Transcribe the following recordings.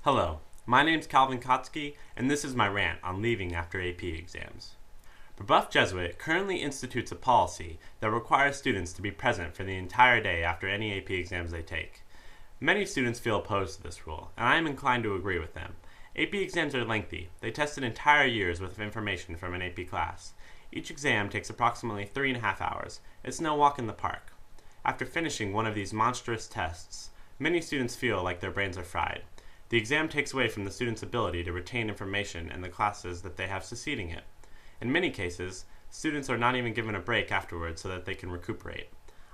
Hello, my name's Calvin Kotsky, and this is my rant on leaving after AP exams. Brebeuf Jesuit currently institutes a policy that requires students to be present for the entire day after any AP exams they take. Many students feel opposed to this rule, and I am inclined to agree with them. AP exams are lengthy. They test an entire year's worth of information from an AP class. Each exam takes approximately 3.5 hours. It's no walk in the park. After finishing one of these monstrous tests, many students feel like their brains are fried. The exam takes away from the student's ability to retain information in the classes that they have succeeding it. In many cases, students are not even given a break afterwards so that they can recuperate.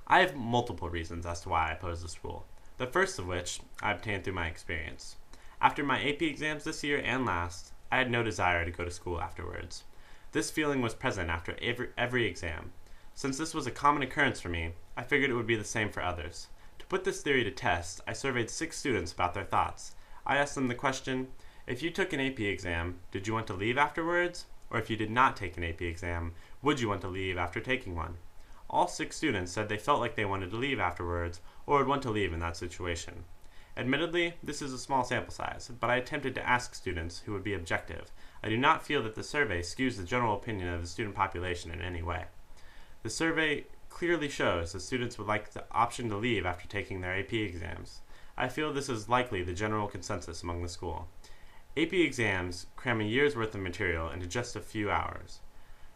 I have multiple reasons as to why I oppose this rule, the first of which I obtained through my experience. After my AP exams this year and last, I had no desire to go to school afterwards. This feeling was present after every exam. Since this was a common occurrence for me, I figured it would be the same for others. To put this theory to test, I surveyed 6 students about their thoughts. I asked them the question, if you took an AP exam, did you want to leave afterwards? Or if you did not take an AP exam, would you want to leave after taking one? All 6 students said they felt like they wanted to leave afterwards or would want to leave in that situation. Admittedly, this is a small sample size, but I attempted to ask students who would be objective. I do not feel that the survey skews the general opinion of the student population in any way. The survey clearly shows that students would like the option to leave after taking their AP exams. I feel this is likely the general consensus among the school. AP exams cram a year's worth of material into just a few hours.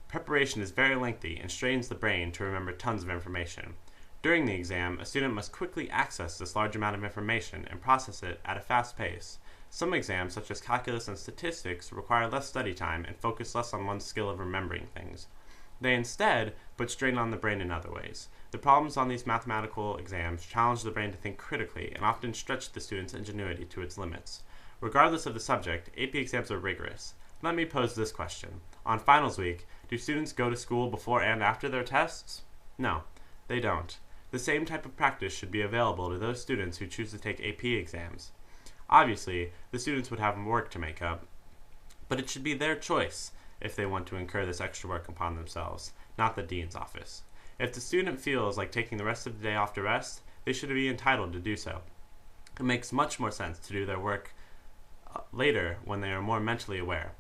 Preparation is very lengthy and strains the brain to remember tons of information. During the exam, a student must quickly access this large amount of information and process it at a fast pace. Some exams, such as calculus and statistics, require less study time and focus less on one's skill of remembering things. They instead put strain on the brain in other ways. The problems on these mathematical exams challenge the brain to think critically and often stretch the student's ingenuity to its limits. Regardless of the subject, AP exams are rigorous. Let me pose this question. On finals week, do students go to school before and after their tests? No, they don't. The same type of practice should be available to those students who choose to take AP exams. Obviously, the students would have work to make up, but it should be their choice if they want to incur this extra work upon themselves, not the dean's office. If the student feels like taking the rest of the day off to rest, they should be entitled to do so. It makes much more sense to do their work later when they are more mentally aware.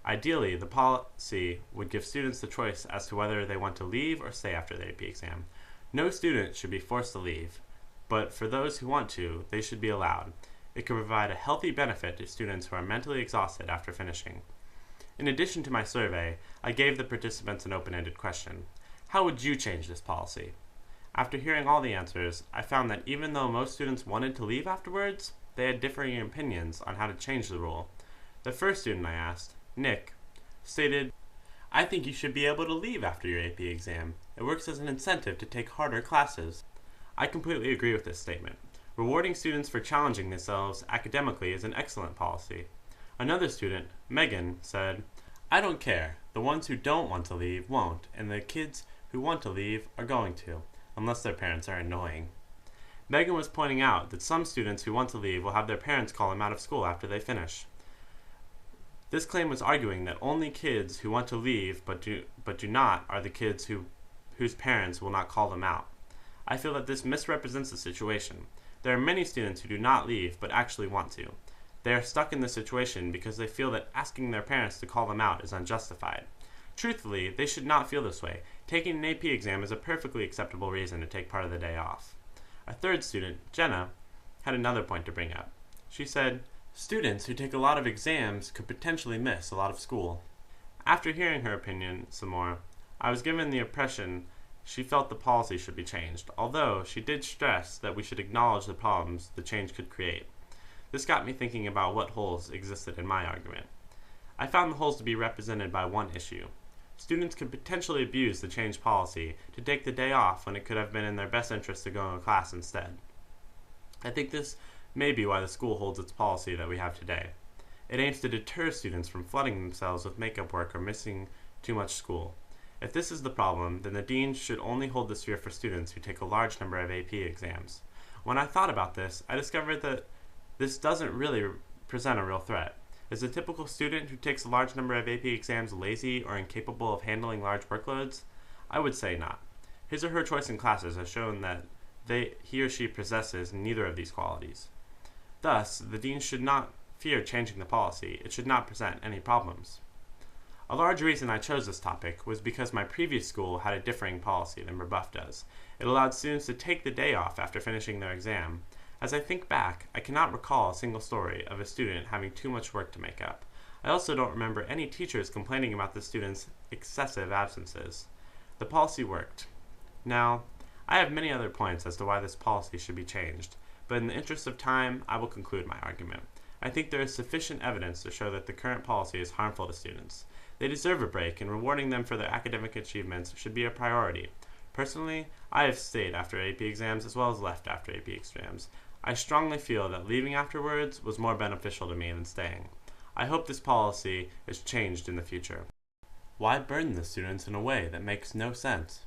Ideally, the policy would give students the choice as to whether they want to leave or stay after the AP exam. No student should be forced to leave, but for those who want to, they should be allowed. It could provide a healthy benefit to students who are mentally exhausted after finishing. In addition to my survey, I gave the participants an open-ended question. How would you change this policy? After hearing all the answers, I found that even though most students wanted to leave afterwards, they had differing opinions on how to change the rule. The first student I asked, Nick, stated, I think you should be able to leave after your AP exam. It works as an incentive to take harder classes. I completely agree with this statement. Rewarding students for challenging themselves academically is an excellent policy. Another student, Megan, said, I don't care. The ones who don't want to leave won't, and the kids who want to leave are going to, unless their parents are annoying. Megan was pointing out that some students who want to leave will have their parents call them out of school after they finish. This claim was arguing that only kids who want to leave but do not are the kids whose parents will not call them out. I feel that this misrepresents the situation. There are many students who do not leave but actually want to. They are stuck in this situation because they feel that asking their parents to call them out is unjustified. Truthfully, they should not feel this way. Taking an AP exam is a perfectly acceptable reason to take part of the day off. A third student, Jenna, had another point to bring up. She said, students who take a lot of exams could potentially miss a lot of school. After hearing her opinion some more, I was given the impression she felt the policy should be changed, although she did stress that we should acknowledge the problems the change could create. This got me thinking about what holes existed in my argument. I found the holes to be represented by one issue. Students could potentially abuse the change policy to take the day off when it could have been in their best interest to go to class instead. I think this may be why the school holds its policy that we have today. It aims to deter students from flooding themselves with makeup work or missing too much school. If this is the problem, then the dean should only hold this fear for students who take a large number of AP exams. When I thought about this, I discovered that this doesn't really present a real threat. Is the typical student who takes a large number of AP exams lazy or incapable of handling large workloads? I would say not. His or her choice in classes has shown that he or she possesses neither of these qualities. Thus, the dean should not fear changing the policy. It should not present any problems. A large reason I chose this topic was because my previous school had a differing policy than Rebuff does. It allowed students to take the day off after finishing their exam. As I think back, I cannot recall a single story of a student having too much work to make up. I also don't remember any teachers complaining about the students' excessive absences. The policy worked. Now, I have many other points as to why this policy should be changed, but in the interest of time, I will conclude my argument. I think there is sufficient evidence to show that the current policy is harmful to students. They deserve a break, and rewarding them for their academic achievements should be a priority. Personally, I have stayed after AP exams as well as left after AP exams. I strongly feel that leaving afterwards was more beneficial to me than staying. I hope this policy is changed in the future. Why burden the students in a way that makes no sense?